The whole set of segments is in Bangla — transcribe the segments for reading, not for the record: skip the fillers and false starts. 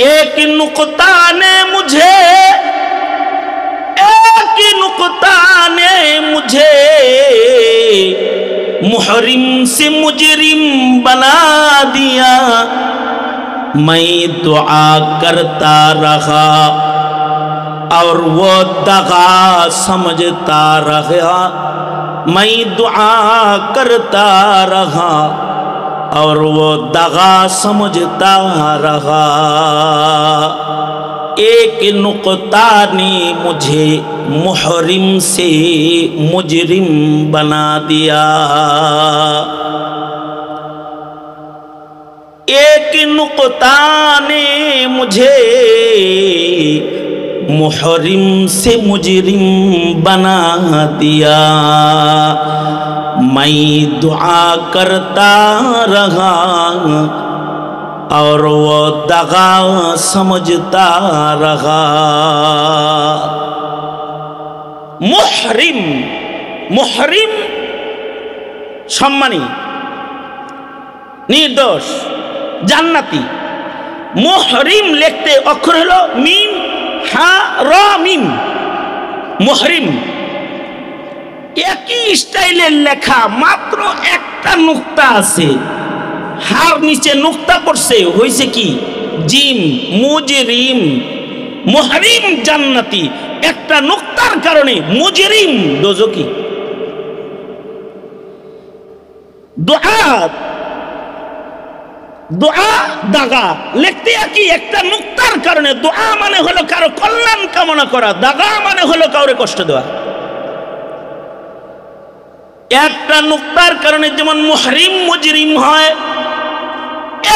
एक नुक्ता ने मुझे मुहरिम से मुजरिम बना दिया। मैं दुआ करता रहा और वो दगा समझता रहा। मैं दुआ करता रहा और वो दगा समझता रहा। एक नुक्ता ने मुझे मुहरिम से मुजरिम बना दिया। एक नुक्ता ने मुझे मुहरिम से मुजरिम बना दिया। मैं दुआ करता रहा और वो दगा समझता रहा। मुहरिम, मुहरिम सम्मानी, निर्दोष, জান্নাতি। মুহরিম লিখতে অক্ষর হলো মিম হা র মিম। মুহরিম একই স্টাইলের লেখা, মাত্র একটা নুক্তা আছে, হার নিচে নুক্তা পড়ছে, হয়েছে কি জিম। মুজরিম, মুহরিম জান্নাতি, একটা নুক্তার কারণে মুজরিম দোজকি। দোয়া, দোয়া দাগা লিখতে একই, একটা নুক্তার কারণে। দোয়া মানে হলো কারো কল্যাণ কামনা করা, দাগা মানে হলো কাউরে কষ্ট দেওয়া। একটা নুক্তার কারণে যেমন মুহরিম মুজরিম হয়,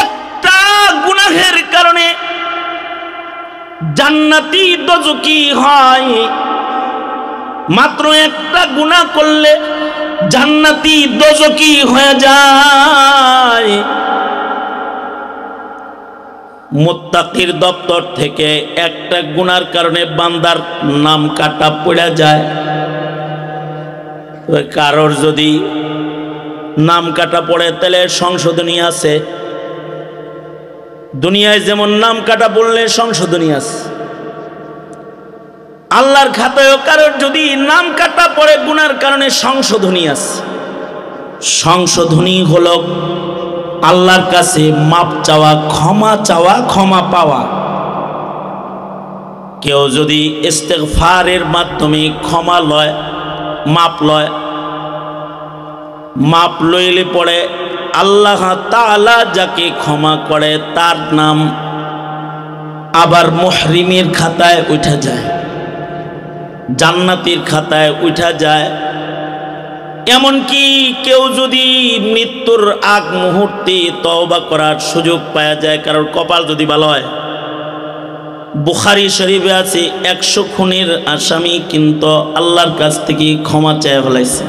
একটা গুনাহের কারণে জান্নাতি দোজকি হয়। মাত্র একটা গুনাহ করলে জান্নাতি দোজকি হয়ে যায়। মুত্তাকির দপ্তর থেকে একটা গুনার কারণে বান্দার নাম কাটা পড়ে যায়। কারোর যদি নাম কাটা পড়ে তাহলে সংশোধনী আছে। দুনিয়ায় যেমন নাম কাটা পড়লে সংশোধনী আছে, আল্লাহর খাতায়ও কারোর যদি নাম কাটা পড়ে গুনার কারণে সংশোধনী আছে। সংশোধনী হলো আল্লাহর কাছে মাপ চাওয়া, ক্ষমা চাওয়া, ক্ষমা পাওয়া। কেউ যদি ইস্তেগফারের মাধ্যমে ক্ষমা লয়, মাপ লয়, মাপ লইলে পড়ে আল্লাহ তাআলা যাকে ক্ষমা করে তার নাম আবার মুহরিমের খাতায় উঠা যায়, জান্নাতের খাতায় উঠা যায়। এমনকি কেউ যদি মৃত্যুর আগ মুহূর্তে তওবা করার সুযোগ পাওয়া যায়, কারোর কপাল যদি ভালো হয়। বুখারী শরীফে আছে 100 খুনের আসামি কিন্তু আল্লাহর কাছ থেকে ক্ষমা চেয়ে ফেলাইছে,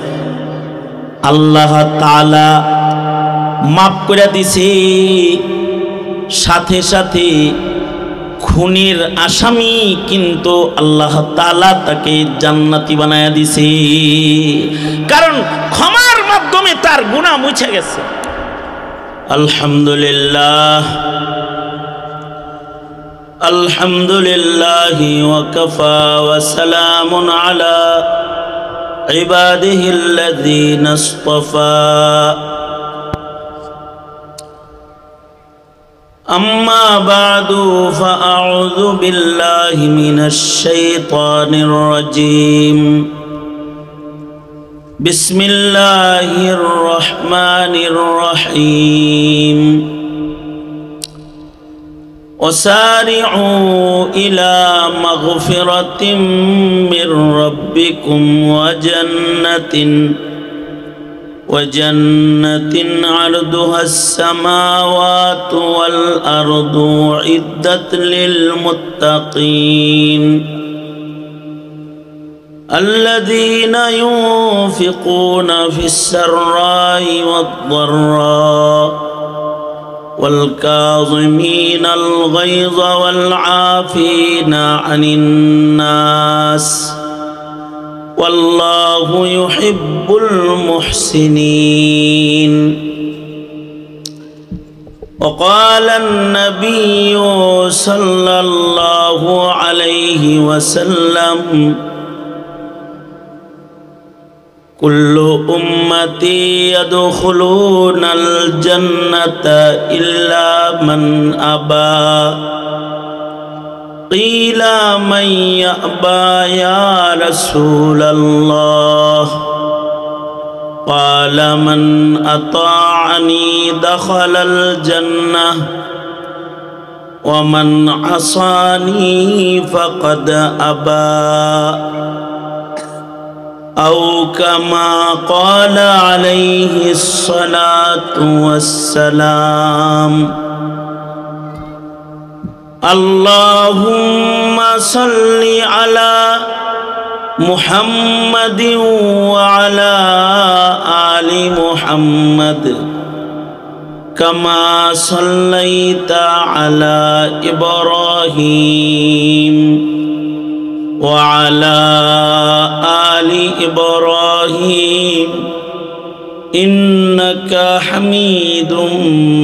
আল্লাহ তাআলা মাফ করে দিছে। সাথে সাথে খুনের আসামি কিন্তু আল্লাহ তাআলা তাকে জান্নাতি বানায়া দিছে, কারণ ক্ষমার মাধ্যমে তার গুনাহ মুছে গেছে। আলহামদুলিল্লাহ, আলহামদুলিল্লাহ ওয়া কাফা ওয়া সালামুন আলা ইবাদিহিল্লাযীনা ইসতাফা। أما بعد فأعوذ بالله من الشيطان الرجيم. بسم الله الرحمن الرحيم. وسارعوا إلى مغفرة من ربكم وجنة عرضها السماوات والأرض أعدت للمتقين الذين ينفقون في السراء والضراء والكاظمين الغيظ والعافين عن الناس والله يحب المحسنين. وقال النبي صلى الله عليه وسلم كل أمتي يدخلون الجنة إلا من أبى قيل من يأبى يا رسول الله قال من أطاعني دخل الجنة ومن عصاني فقد أبى أو كما قال عليه الصلاة والسلام اللهم صل على محمد وعلى آل محمد كما صليت على إبراهيم وعلى آل إبراهيم إنك حميد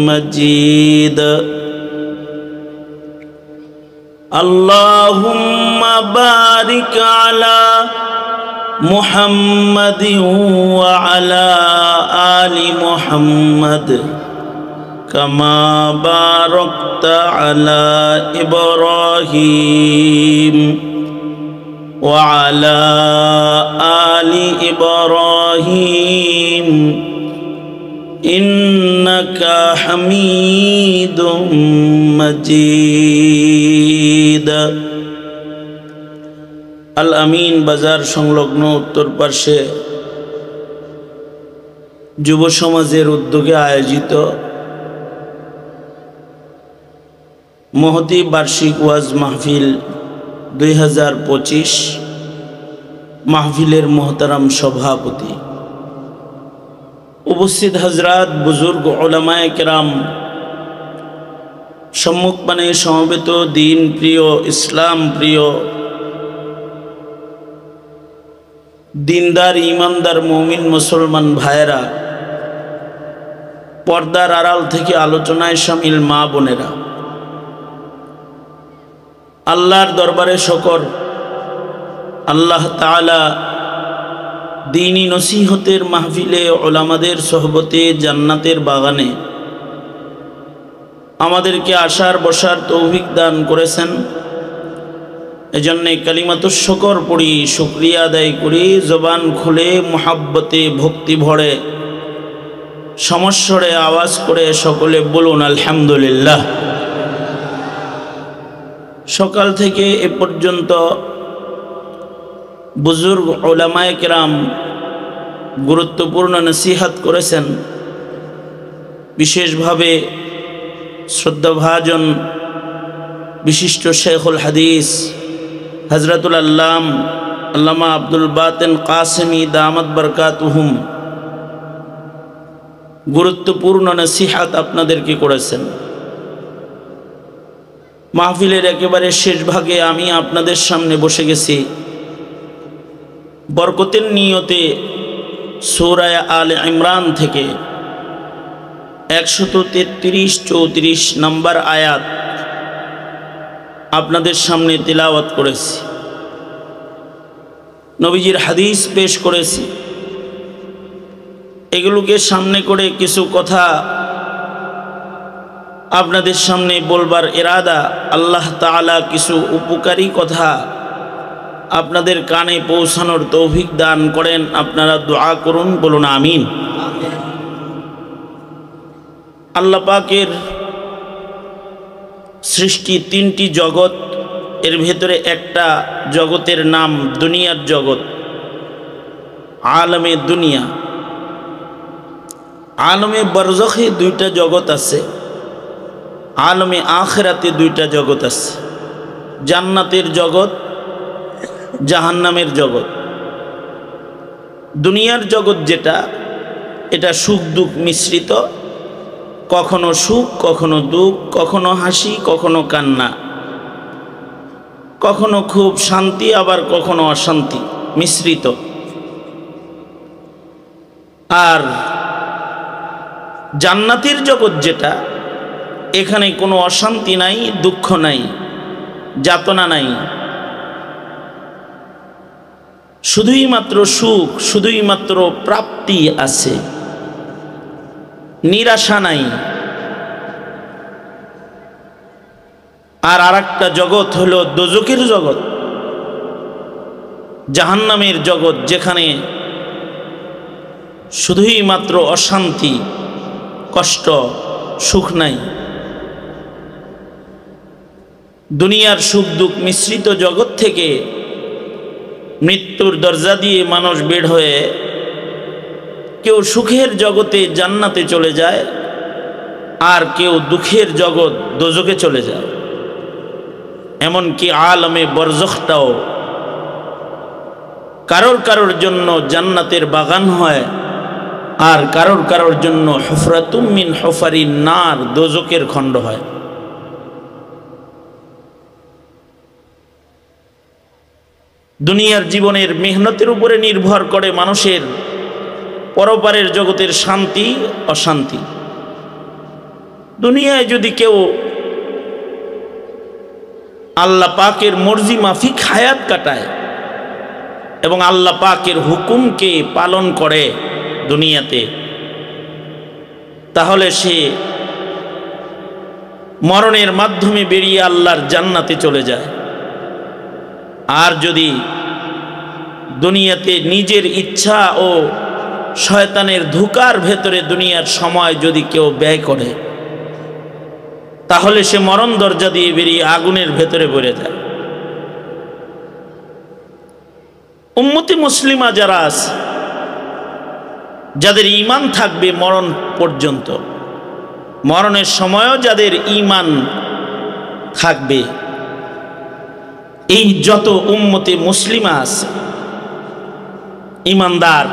مجيد اللهم بارك على محمد وعلى آل محمد كما باركت على إبراهيم وعلى آل إبراهيم إنك حميد مجيد আল আমিন বাজার সংলগ্ন উত্তর পার্শ্বে যুব সমাজের উদ্যোগে আয়োজিত মহতি বার্ষিক ওয়াজ মাহফিল 2025 মাহফিলের মোহতারাম সভাপতি, উপস্থিত হযরত বুজুর্গ উলামায়ে কেরাম, সম্মুখপানে সমবেত দিন প্রিয় ইসলাম প্রিয় দিনদার ইমানদার মুমিন মুসলমান ভাইয়েরা, পর্দার আড়াল থেকে আলোচনায় শামিল মা বোনেরা, আল্লাহর দরবারে শকর, আল্লাহ তাআলা দ্বীনি নসিহতের মাহফিলে উলামাদের সোহবতে জান্নাতের বাগানে আমাদেরকে আসার বসার তৌফিক দান করেছেন। এজন্যে কালিমাতুশ শুকর পড়ি, শুকরিয়া আদায় করি, জবান খুলে মুহাব্বতে ভক্তি ভরে সমস্বরে আওয়াজ করে সকলে বলুন আলহামদুলিল্লাহ। সকাল থেকে এ পর্যন্ত বুজুর্গ উলামায়ে কেরাম গুরুত্বপূর্ণ নসিহত করেছেন। বিশেষভাবে শ্রদ্ধাভাজন বিশিষ্ট শেখুল হাদিস হযরতুল আল্লামা আব্দুল বাতিন কাসেমি দামাত বরকাতুহুম গুরুত্বপূর্ণ নসিহত আপনাদেরকে করেছেন। মাহফিলের একেবারে শেষ ভাগে আমি আপনাদের সামনে বসে গেছি বরকতের নিয়তে সূরা আলে ইমরান থেকে 133-34 নম্বর আয়াত আপনাদের সামনে তিলাওয়াত করেছি, নবীজির হাদিস পেশ করেছি। এগুলোকে সামনে করে কিছু কথা আপনাদের সামনে বলবার ইরাদা, আল্লাহ তাআলা কিছু উপকারী কথা আপনাদের কানে পৌঁছানোর তৌফিক দান করেন। আপনারা দোয়া করুন, বলুন আমিন। আল্লাহ পাকের সৃষ্টি 3টি জগৎ, এর ভেতরে একটা জগতের নাম দুনিয়ার জগৎ, আলমে দুনিয়া। আলমে বরজখে 2টা জগৎ আছে, আলমে আখিরাতে 2টা জগৎ আছে, জান্নাতের জগৎ, জাহান্নামের জগৎ। দুনিয়ার জগৎ যেটা, এটা সুখ দুঃখ মিশ্রিত, কখনো সুখ কখনো দুঃখ, কখনো হাসি কখনো কান্না, কখনো খুব শান্তি আবার কখনো অশান্তি মিশ্রিত। আর জান্নাতের জগৎ যেটা, এখানে কোনো অশান্তি নাই, দুঃখ নাই, যাতনা নাই, শুধুই মাত্র সুখ, শুধুই মাত্র প্রাপ্তি আছে, নিরাশা নাই। আর আরেকটা জগৎ হলো দোজখের জগৎ, জাহান্নামের জগৎ, যেখানে শুধুই মাত্র অশান্তি, কষ্ট, সুখ নাই। দুনিয়ার সুখ দুঃখ মিশ্রিত জগৎ থেকে মৃত্যুর দরজা দিয়ে মানুষ বের হয়ে কেউ সুখের জগতে জান্নাতে চলে যায়, আর কেউ দুঃখের জগৎ দোজখে চলে যায়। এমনকি আলমে বরজখটাও কারোর কারোর জন্য জান্নাতের বাগান হয়, আর কারোর কারোর জন্য হুফরাতুম মিন হুফারিন নার, দোজখের খণ্ড হয়। দুনিয়ার জীবনের মেহনতের উপরে নির্ভর করে মানুষের পরপারের জগতের শান্তি অশান্তি। দুনিয়ায় যদি কেউ আল্লাহ পাকের মর্জি মাফিক হায়াত কাটায় এবং আল্লাহ পাকের হুকুমকে পালন করে দুনিয়াতে, তাহলে সে মরণের মাধ্যমে বেরিয়ে আল্লাহর জান্নাতে চলে যায়। আর যদি দুনিয়াতে নিজের ইচ্ছা ও শয়তানের ধোঁকার ভেতরে দুনিয়ার সময় যদি কেউ ব্যয় করে, তাহলে সে মরণ দরজা দিয়ে বেরিয়ে আগুনের ভেতরে পড়ে যায়। উম্মতি মুসলিমা যারা আছে, যাদের ঈমান থাকবে মরণ পর্যন্ত, মরণের সময়ও যাদের ঈমান থাকবে, এই যত উম্মতি মুসলিমা আছে, ঈমানদার,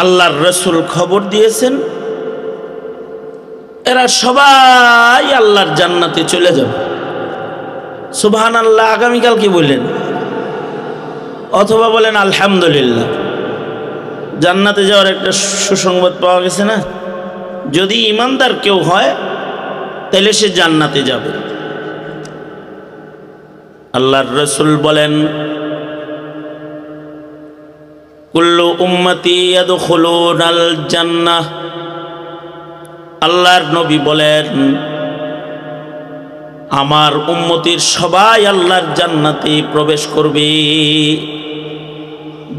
আল্লাহর রাসূল খবর দিয়েছেন এরা সবাই আল্লাহর জান্নাতে চলে যাবে। সুবহানাল্লাহ। আগামীকাল কি বললেন? অথবা বলেন আলহামদুলিল্লাহ। জান্নাতে যাওয়ার একটা সুসংবাদ পাওয়া গেছে না? যদি ঈমানদার কেউ হয় তাহলে সে জান্নাতে যাবে। আল্লাহর রাসূল বলেন, কুল্লু উম্মতি ইয়াদখুলুনাল জান্নাহ। আল্লাহর নবী বলেন, আমার উম্মতির সবাই আল্লাহর জান্নাতে প্রবেশ করবে।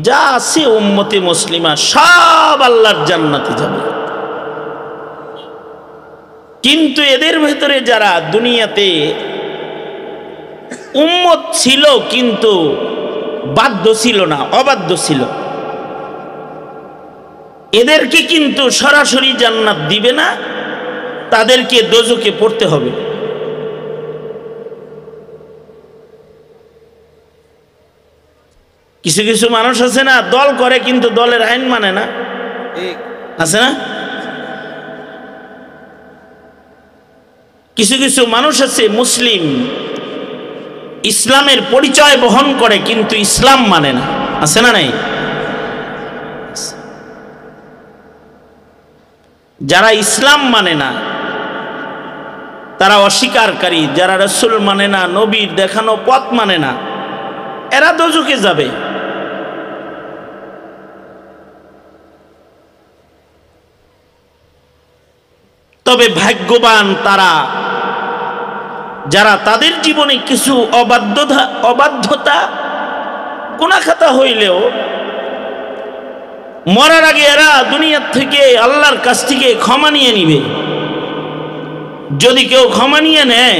যা আছে উম্মতি মুসলিমা সব আল্লাহর জান্নাতে যাবে। কিন্তু এদের ভেতরে যারা দুনিয়াতে উম্মত ছিল কিন্তু বাধ্য ছিল না, অবাধ্য ছিল, এদেরকে কিন্তু সরাসরি জান্নাত দিবে না, তাদেরকে দোজখে পড়তে হবে। কিছু কিছু মানুষ আছে না, দল করে কিন্তু দলের আইন মানে না, আছে না? কিছু কিছু মানুষ আছে মুসলিম, ইসলামের পরিচয় বহন করে কিন্তু ইসলাম মানে না, আছে না নাই? যারা ইসলাম মানে না তারা অস্বীকারী, যারা রাসূল মানে না, নবীর দেখানো পথ মানে না, এরা দোজখে যাবে। তবে ভাগ্যবান তারা যারা তাদের জীবনে কিছু অবাধ্যতা গুনাহখাতা হইলেও মরার আগে এরা দুনিয়ার থেকে আল্লাহর কাছ থেকে ক্ষমা নিয়ে নিবে। যদি কেউ ক্ষমা নিয়ে নেয়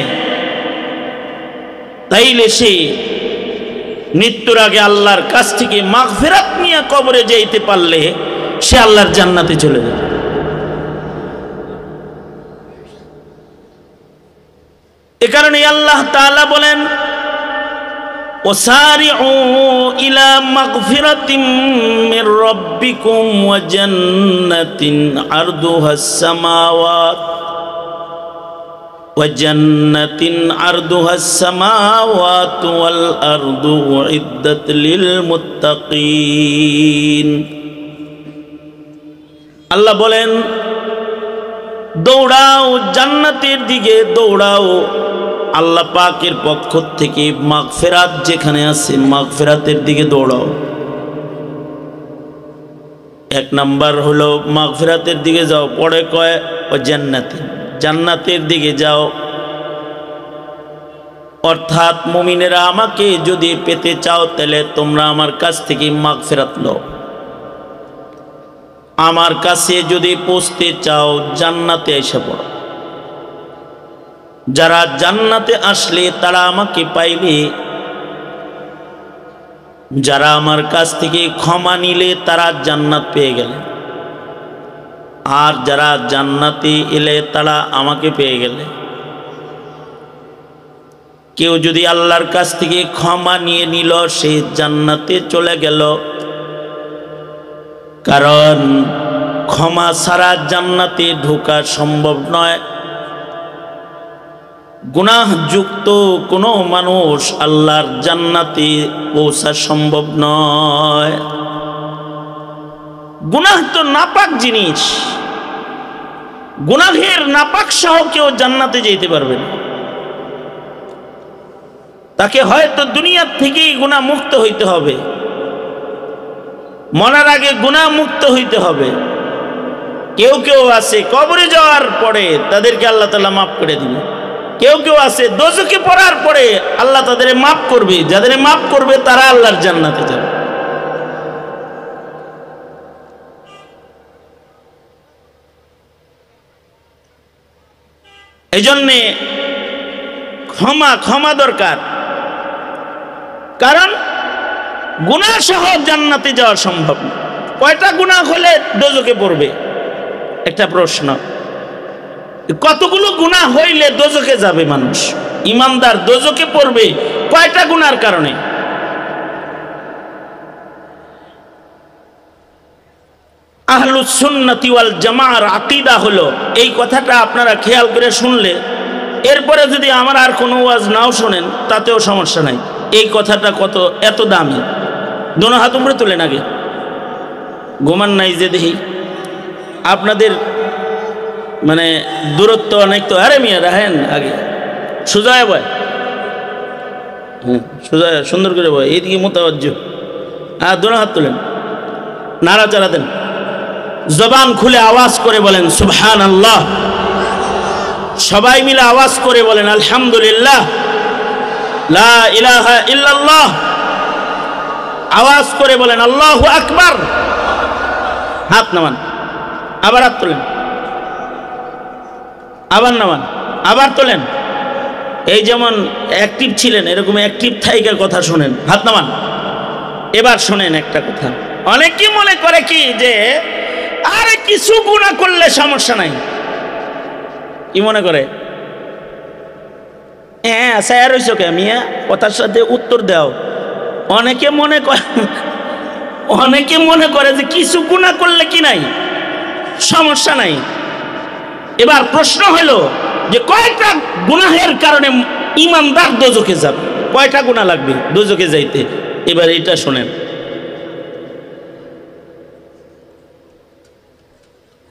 তাইলে সে মৃত্যুর আগে আল্লাহর কাছ থেকে মাগফিরাত নিয়ে কবরে যাইতে পারলে সে আল্লাহর জান্নাতে চলে যাবে। এ কারণে আল্লাহ তাআলা বলেন, ওয়াসারিউ ইলা মাগফিরাতিম মির রাব্বিকুম ওয়া জান্নাতিন আরদুহাস সামাওয়াত ওয়াল আরদু উইদ্দাত লিল মুত্তাকিন। আল্লাহ বলেন, দৌড়াও জান্নাতের দিকে, দৌড়াও। আল্লাহ পাকের পক্ষ থেকে মাগফিরাত যেখানে আছে মাগফিরাতের দিকে দৌড়াও। এক নাম্বার হলো মাগফিরাতের দিকে যাও, পরে কয় ও জান্নাতে, জান্নাতের দিকে যাও। অর্থাৎ মুমিনেরা আমাকে যদি পেতে চাও তাহলে তোমরা আমার কাছ থেকে মাগফিরাত লও। আমার কাছে যদি পৌঁছতে চাও জান্নাতে এসে পড়ো। যারা জান্নাতে আসলে তারা আমাকে পাইবে, যারা আমার কাছ থেকে ক্ষমা নিলে তারা জান্নাত পেয়ে গেলে, আর যারা জান্নাতে এলে তারা আমাকে পেয়ে গেলে। কেউ যদি আল্লাহর কাছ থেকে ক্ষমা নিয়ে নিল সে জান্নাতে চলে গেল, কারণ ক্ষমা ছাড়া জান্নাতে ঢোকা সম্ভব নয়। গুনাহযুক্ত কোনো মানুষ আল্লাহর জান্নাতে পৌঁছা সম্ভব নয়। গুনাহ তো নাপাক জিনিস, গুনাহের নাপাক সহ কেউ জান্নাতে যেতে পারবে না। তাকে হয়তো দুনিয়ার থেকেই গুনাহ মুক্ত হইতে হবে, মরার আগে গুনাহ মুক্ত হইতে হবে। কেউ কেউ আছে কবরে যাওয়ার পরে তাদেরকে আল্লাহ তাআলা মাফ করে দিবে, কেউ কেউ আছে দোজখে পড়ার পরে আল্লাহ তাদের মাফ করবে, যাদের মাফ করবে তারা আল্লাহর জান্নাতে যাবে। এই জন্যে ক্ষমা দরকার, কারণ গুনাহ সহ জান্নাতে যাওয়া সম্ভব না। কয়টা গুনাহ হলে দোজখে পড়বে? একটা প্রশ্ন। কতগুলো গুনাহ হইলে দোজখে যাবে মানুষ? ইমানদার দোজখে পড়বে কয়টা গুনার কারণে? আহলুস সুন্নাতি ওয়াল জামাআর আকীদা হলো, এই কথাটা আপনারা খেয়াল করে শুনলে, এরপরে যদি আমার আর কোনো ওয়াজ নাও শোনেন তাতেও সমস্যা নাই। এই কথাটা কত এত দামি। দোনো হাত উপরে তোলেন, আগে ঘুমান নাই যে দেখি আপনাদের মানে দূরত্ব অনেক তো। আরে মিয়া রাহেন, আগে সোজা বয়, হ্যাঁ সোজা সুন্দর করে বয়, এইদিকে মোতাবজ্জ। আর দোনো হাত তোলেন, নাড়াচাড়া দেন, জবান খুলে আওয়াজ করে বলেন সুবহানাল্লাহ। সবাই মিলে আওয়াজ করে বলেন আলহামদুলিল্লাহ, লা ইলাহা ইল্লাল্লাহ। আওয়াজ করে বলেন আল্লাহু আকবার। হাত নামান, আবার হাত তোলেন, আবার নামান, আবার তোলেন। এই যেমন অ্যাক্টিভ ছিলেন এরকম অ্যাক্টিভ থাইকা কথা শোনেন। হাত নামান। এবার শোনেন একটা কথা। অনেকে মনে করে কি যে আরে কিছু গুনাহ করলে সমস্যা নাই, কি মনে করে? হ্যাঁ স্যার হইছো কে মিয়া, কথার সাথে উত্তর দাও। অনেকে মনে করে যে কিছু গুনাহ করলে কি নাই, সমস্যা নাই। এবার প্রশ্ন হলো যে কয়টা গুনাহের কারণে ইমানদার দোজখে যাবে? কয়টা গুনাহ লাগবে দোজখে যাইতে? এবার এটা শোনেন।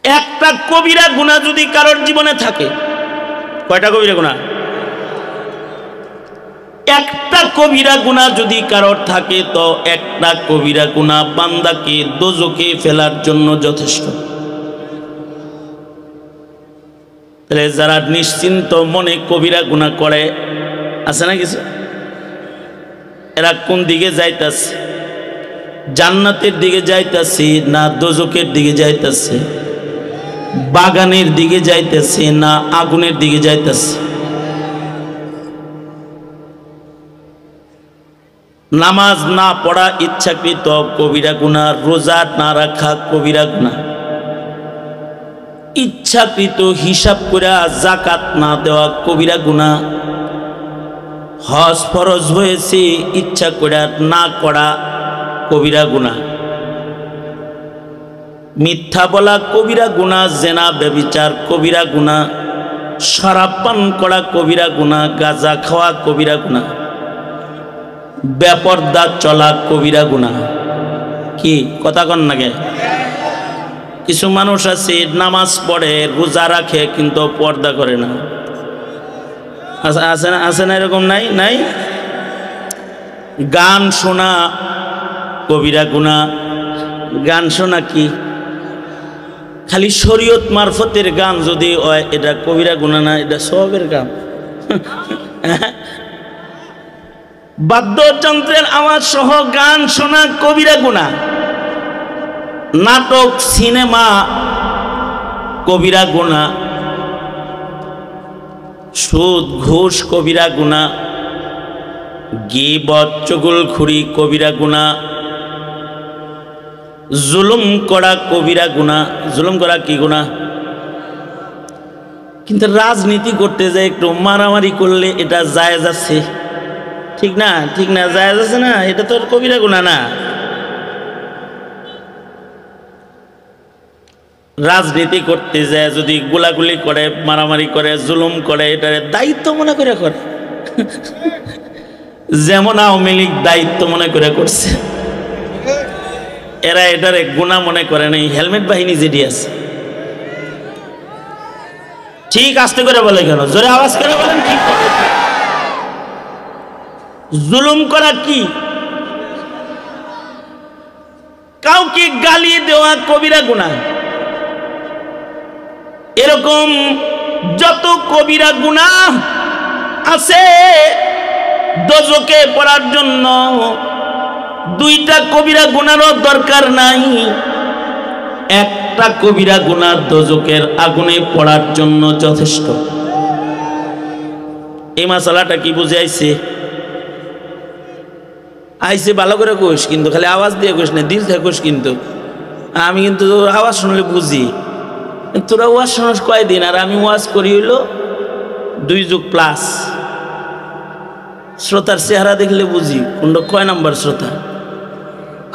একটা কবিরা গুনাহ যদি কারোর জীবনে থাকে, কয়টা কবিরা গুনাহ? একটা কবিরা গুনাহ যদি কারোর থাকে তো একটা কবিরা গুনাহ বান্দাকে দোজখে ফেলার জন্য যথেষ্ট। তাহলে যারা নিশ্চিন্ত মনে কবিরা গুনাহ করে আছে না কিছু, এরা কোন দিকে যাইতাছে? জান্নাতের দিকে যাইতাছে না দোজখের দিকে যাইতাছে? বাগানের দিকে যাইতেছে না আগুনের দিকে যাইতেছে? নামাজ না পড়া ইচ্ছাকৃত কবিরা গুনাহ, রোজা না রাখা কবিরা গুনাহ, ইচ্ছাকৃত হিসাব করে যাকাত না দেওয়া কবিরা গুনাহ, হজ ফরজ হয়েছে ইচ্ছা করে না করা কবিরা গুনাহ, মিথ্যা বলা কবিরা গুনাহ, জেনা ব্যভিচার কবিরা গুনাহ, শরাব পান করা কবিরা গুনাহ, গাঁজা খাওয়া কবিরা গুনাহ, বেপরদা চলা কবিরা গুনাহ। কি কথা কন নাকি? কিছু মানুষ আছে নামাজ পড়ে রোজা রাখে কিন্তু পর্দা করে না, আছে না এরকম? নাই নাই। গান শোনা কবিরা গুনাহ। গান শোনা কি? খালি শরীয়ত মারফতের গান যদি হয় এটা কবিরা গুনাহ না, এটা সওয়াবের কাম। বাদ্যযন্ত্রের আওয়াজ সহ গান শোনা কবিরা গুনাহ। নাটক সিনেমা কবিরা গুনাহ। সুদ ঘুষ কবিরা গুনাহ। গীবত চুগলখুরি কবিরা গুনাহ। জুলুম করা কবিরা গুনাহ। জুলুম করা কি গুনাহ? কিন্তু রাজনীতি করতে যায় একটু মারামারি করলে এটা জায়েজ আছে, ঠিক না? ঠিক না, জায়েজ আছে না? এটা তো কবিরা গুনাহ না। রাজনীতি করতে যায় যদি গোলাগুলি করে, মারামারি করে, জুলুম করে, এটার দায়িত্ব মনে করে করে। যেমন আওয়ামী লীগ দায়িত্ব মনে করে করছে, এরা এটারে গুনাহ মনে করে নাই। হেলমেট বাহিনী যেটি আছে, ঠিক আস্তে করে বলে কেন? জোরে আওয়াজ করে বলেন। ঠিক জুলুম করা কি? কাউকে গালি দেওয়া কবিরা গুনাহ। এরকম যত কবিরা গুনাহ আছে দোজখে পড়ার জন্য দুইটা কবিরা গুনাহরও দরকার নাই, একটা কবিরা গুনাহ দোজখের আগুনে পড়ার জন্য যথেষ্ট। এই মাসালাটা কি বুঝাইছে? আইসে ভালো করে কোষ, কিন্তু খালি আওয়াজ দিয়ে কোষ না, দিল থেকে কোষ। কিন্তু আমি কিন্তু আওয়াজ শুনলে বুঝি। তোরা ওয়াজ শোনাস কয়দিন, আর আমি ওয়াজ করি হইলো 2 যুগ প্লাস। শ্রোতার চেহারা দেখলে বুঝি কোনটা কয় নাম্বার শ্রোতা,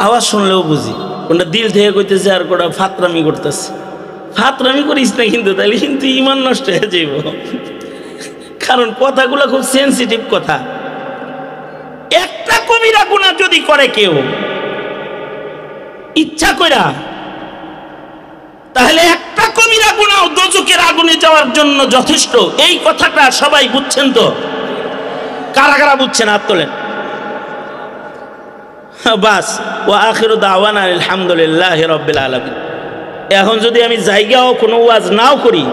আওয়াজ শুনলেও বুঝি কোনটা দিল থেকে কইতেছে আর কোনটা ফাতরামি করতেছে। ফাতরামি করিস না কিন্তু, তাহলে কিন্তু ইমান নষ্ট হয়ে যাইব। কারণ কথাগুলো খুব সেন্সিটিভ কথা। একটা কবিরা গুনাহ যদি করে কেউ ইচ্ছা কইরা, তাহলে একটা কবিরা গুনাহ দোজখের আগুনে যাওয়ার জন্য যথেষ্ট। এই কথাটা সবাই বুঝছেন তো? কারা কারা বুঝছেন হাত তোলেন। বাস, ওয়া আখিরু দাওয়ানা আলহামদুলিল্লাহি রাব্বিল আলামিন। এখন যদি আমি জায়গাও কোনো ওয়াজ নাও করি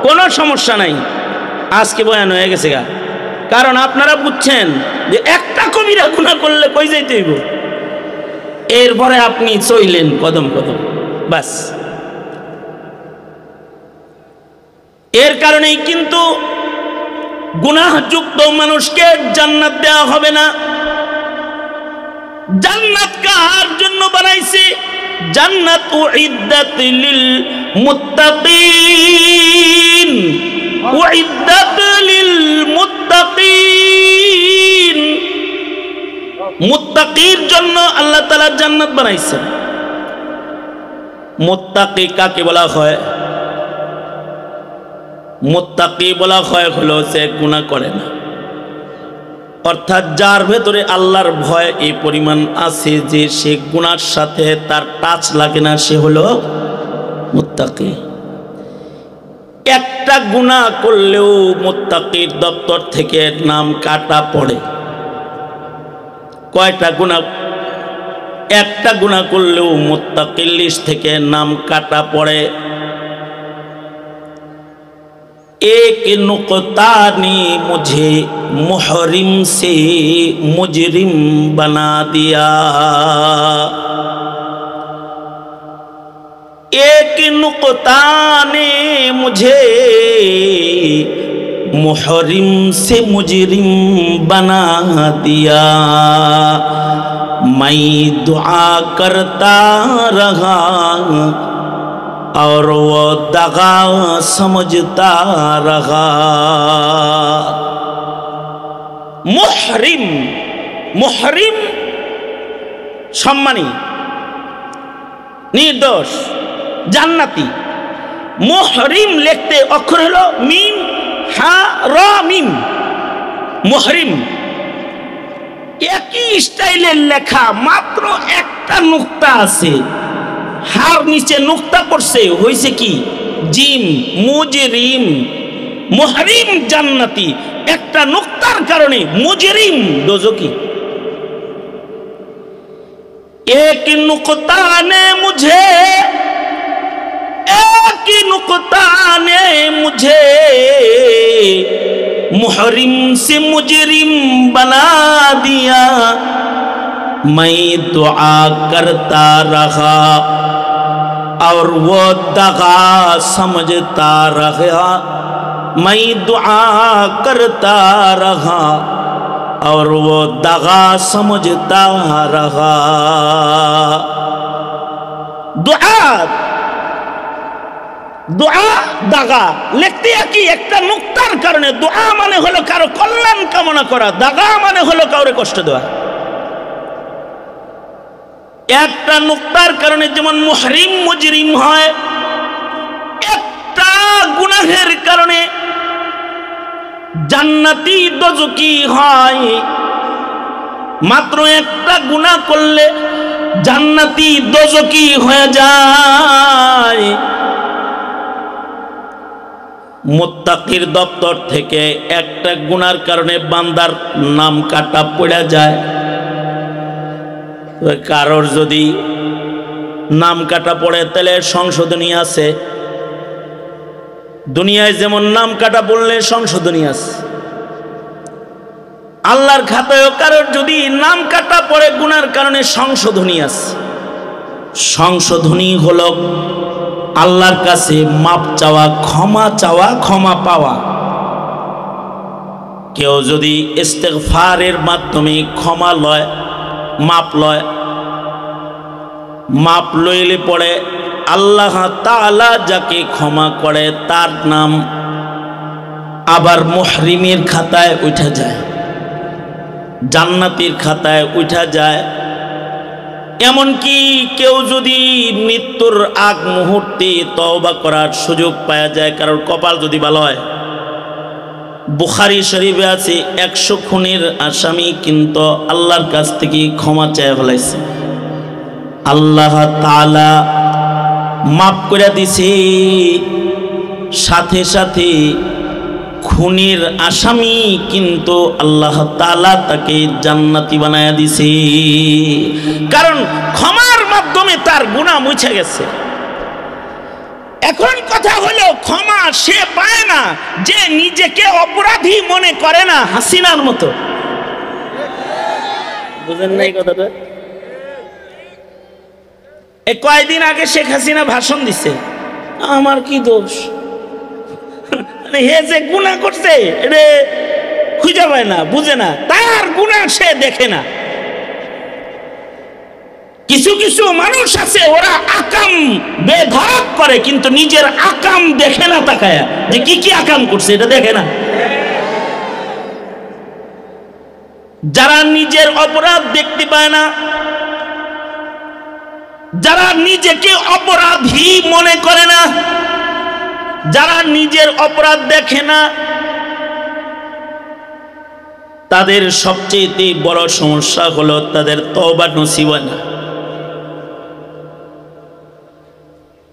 কোনো সমস্যা নাই, আজকে বয়ান হয়ে গেছে গা। কারণ আপনারা বুঝছেন যে একটা কবিরা গুনাহ করলে কই যাইতে হইব, এরপরে আপনি চইলেন কদম কদম, বাস। এর কারণেই কিন্তু গুনাহযুক্ত মানুষকে জান্নাত দেওয়া হবে না। জান্নাত কার জন্য বানাইছে? জান্নাত উইদ্দাত লিল মুত্তাকিন, উইদ্দাত লিল মুত্তাকিন। মুত্তাকির জন্য আল্লাহ তাআলা জান্নাত বানাইছেন। মুত্তাকি কাকে বলা হয়? মুত্তাকি বলা হয় হলো সে গুনাহ করে না, অর্থাৎ যার ভেতরে আল্লাহর ভয় এই পরিমাণ আছে যে সে গুনার সাথে তার টাচ লাগে না, সে হলো মুত্তাকি। একটা গুনাহ করলেও মুত্তাকির দপ্তর থেকে নাম কাটা পড়ে। কয়টা গুনাহ? একটা গুনাহ করলেও মুত্তাকির লিস্ট থেকে নাম কাটা পড়ে। एक नुक्ता ने मुझे मुहरिम से मुजरिम बना दिया, एक नुक्ता ने मुझे मुहरिम से मुजरिम बना दिया। मैं दुआ करता रहा और वो दगा समझता रहा। मुहरिम, मुहरिम सम्मानी, निर्दोष, জান্নাতি। মুহরিম লিখতে অক্ষর হলো মিম হা র মিম। মুহরিম একই স্টাইলের লেখা, মাত্র একটা নুক্তা আছে। হার নিচে নুক্তা পড়ছে, হইছে কি জিম, মুজরিম, মুহরিম জান্নাতি। একটা নুক্তার কারণে মুজরিম দোজকি। एक नुक्ता ने मुझे, एक नुक्ता ने मुझे मुहरिम से मुजरिम बना दिया। मैं दुआ करता रहा और वो दगा समझता रहा। मैं दुआ करता रहा और वो दगा समझता रहा। दुआ दुआ दागा লিখতে কি একটা নুক্তার কারণে। দুআ মানে হলো কারো কল্যাণ কামনা করা, দাগা মানে হলো কাউরে কষ্ট দেওয়া। একটা নুক্তার কারণে যেমন মুহরিম মুজরিম হয়, একটা গুনাহের কারণে জান্নাতি দোজকি হয়। মাত্র একটা গুনাহ করলে জান্নাতি দোজকি হয়ে যায়। মুত্তাকির দপ্তর থেকে একটা গুনার কারণে বান্দার নাম কাটা পড়ে যায়। কারোর যদি নাম কাটা পড়ে তাহলে সংশোধনী আছে। দুনিয়ায় যেমন নাম কাটা পড়লে সংশোধনী আছে, আল্লাহর খাতায়ও কারোর যদি নাম কাটা পড়ে গুনার কারণে সংশোধনী আছে। সংশোধনী হলো আল্লাহর কাছে মাপ চাওয়া, ক্ষমা চাওয়া, ক্ষমা পাওয়া। কেউ যদি ইস্তেগফারের মাধ্যমে ক্ষমা লয়, মাপ লয়, মাপ লইলে পড়ে আল্লাহ তাআলা যাকে ক্ষমা করে তার নাম আবার মুহরিমের খাতায় উঠে যায়, জান্নাতীর খাতায় উঠা যায়। এমনকি কেউ যদি মৃত্যুর আগ মুহূর্তে তওবা করার সুযোগ পাওয়া যায়, কারোর কপাল যদি ভালো হয়। বুখারী শরীফে আছে 100 খুনের আসামি কিন্তু আল্লাহর কাছ থেকে ক্ষমা চেয়ে ফেলাইছে, আল্লাহ তাআলা মাফ করে দিছে। সাথে সাথে খুনের আসামি কিন্তু আল্লাহ তাআলা তাকে জান্নাতি বানায়া দিছে, কারণ ক্ষমার মাধ্যমে তার গুনাহ মুছে গেছে। এখন কথা হলো ক্ষমা সে পায় না যে নিজেকে অপরাধী মনে করে না, হাসিনার মতো। বুঝেন নাই কথাটা? এই কয়েকদিন আগে শেখ হাসিনা ভাষণ দিছে, আমার কি দোষ? হে যে গুনাহ করছে এটা খুঁজে পায় না, বুঝে না, তার গুনাহ সে দেখে না। কিছু কিছু মানুষ আছে ওরা আকাম বেধড়ক করে কিন্তু নিজের আকাম দেখে না, তাকায়া যে কি কি আকাম করছে এটা দেখে না। যারা নিজের অপরাধ দেখতে পায় না, যারা নিজেকে অপরাধী মনে করে না, যারা নিজের অপরাধ দেখে না, তাদের সবচেয়ে বড় সমস্যা হলো তাদের তওবা নসিব হয় না।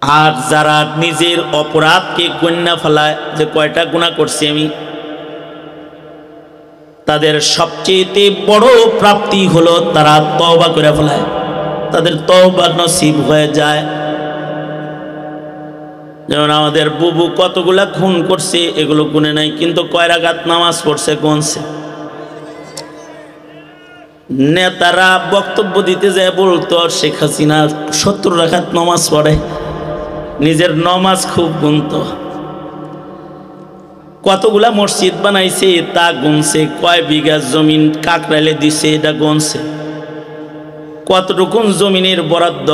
আর যারা নিজের অপরাধকে গণ্য ফেলায় যে কয়টা গুনাহ করছি আমি, তাদের সবচেয়ে বড় প্রাপ্তি হলো তারা তওবা করে ফেলায়, তাদের তওবা নসিব হয়ে যায়। যেমন আমাদের বুবু কতগুলা খুন করছে এগুলো গুনে নাই, কিন্তু কয় রাকাত নামাজ পড়ছে গুনছে। নেতারা বক্তব্য দিতে যায় বলতো শেখ হাসিনা 70 রাকাত নামাজ পড়ে, নিজের নামাজ খুব গুনত। কতগুলা মসজিদ বানাইছে তা গুনছে, কয় বিঘা জমিন কাকরাইলে দিছে এটা গুনছে, কতটুকু জমিনের বরাদ্দ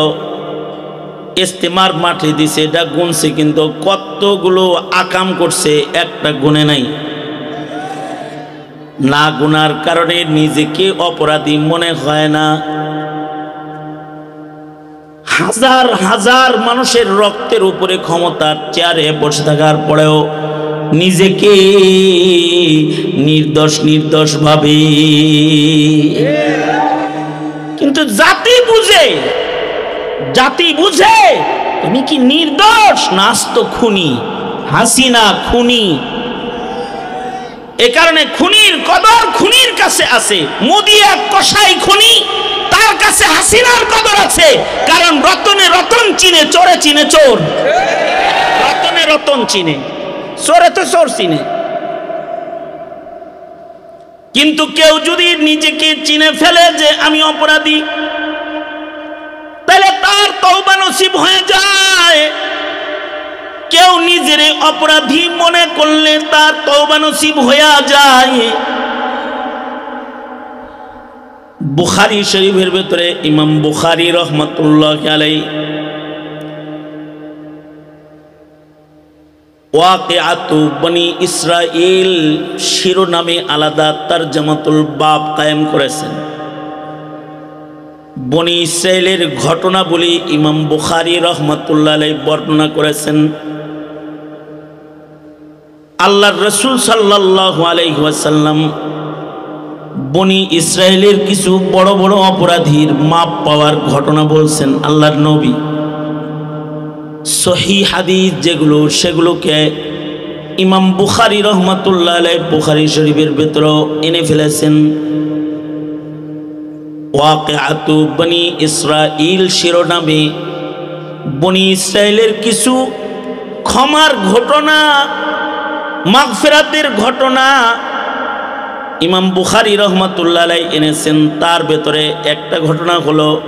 ইস্তেমার মাঠে দিছে এটা গুনছে, কিন্তু কতগুলো আকাম করছে একটা গুনে নাই। না গুনার কারণে নিজেকে অপরাধী মনে হয় না। হাজার হাজার মানুষের রক্তের উপরে ক্ষমতার চেয়ারে বসে থাকার পরেও নিজেকে নির্দোষ নির্দোষ ভাবে। কিন্তু জাতি বুঝে জাতি বুঝে তুমি কি নির্দোষ না আস্ত খুনি। হাসিনা খুনি, এ কারণে খুনির কদর খুনির কাছে আছে। মোদি এক কসাই খুনি, তার কাছে হাসিনার কদর আছে। কারণ রতনে রতন চিনে, চোরে চিনে চোর। রতনে রতন চিনে, চোরে তো চোর চিনে। কিন্তু কেউ যদি নিজেকে চিনে ফেলে যে আমি অপরাধী, তাহলে তার তওবা নসিব হয়ে যায়। কেউ নিজের অপরাধী মনে করলে তার তওবা নসিব হয়ে যায়। বুখারী শরীফের ভিতরে ইমাম বুখারী রহমাতুল্লাহ আলাইহি ওয়াকিআতু বনি ইসরাইল শিরোনামে আলাদা তারজামাতুল বাব কায়েম করেছেন। বনি ইসরাইলের ঘটনা বলে ইমাম বুখারী রহমাতুল্লাহ আলাইহি বর্ণনা করেছেন। আল্লাহর রাসূল সাল্লাল্লাহু আলাইহি ওয়াসাল্লাম বনি ইসরাইলের কিছু বড় বড় অপরাধীর মাপ পাওয়ার ঘটনা বলছেন। আল্লাহর নবী সহিহ হাদিস যেগুলো, সেগুলোকে ইমাম বুখারী রহমাতুল্লাহ আলাইহি বুখারী শরীফের ভিতরে এনে ফেলেছেন। ওয়াকিআতু বনি ইসরাইল শিরোনামে বনি ইসরাইলের কিছু ক্ষমার ঘটনা, মাগফিরাতের ঘটনা ইমাম বুখারী রহমাতুল্লাহ আলাইহি এনেছেন। তার ভেতরে একটা ঘটনা হলো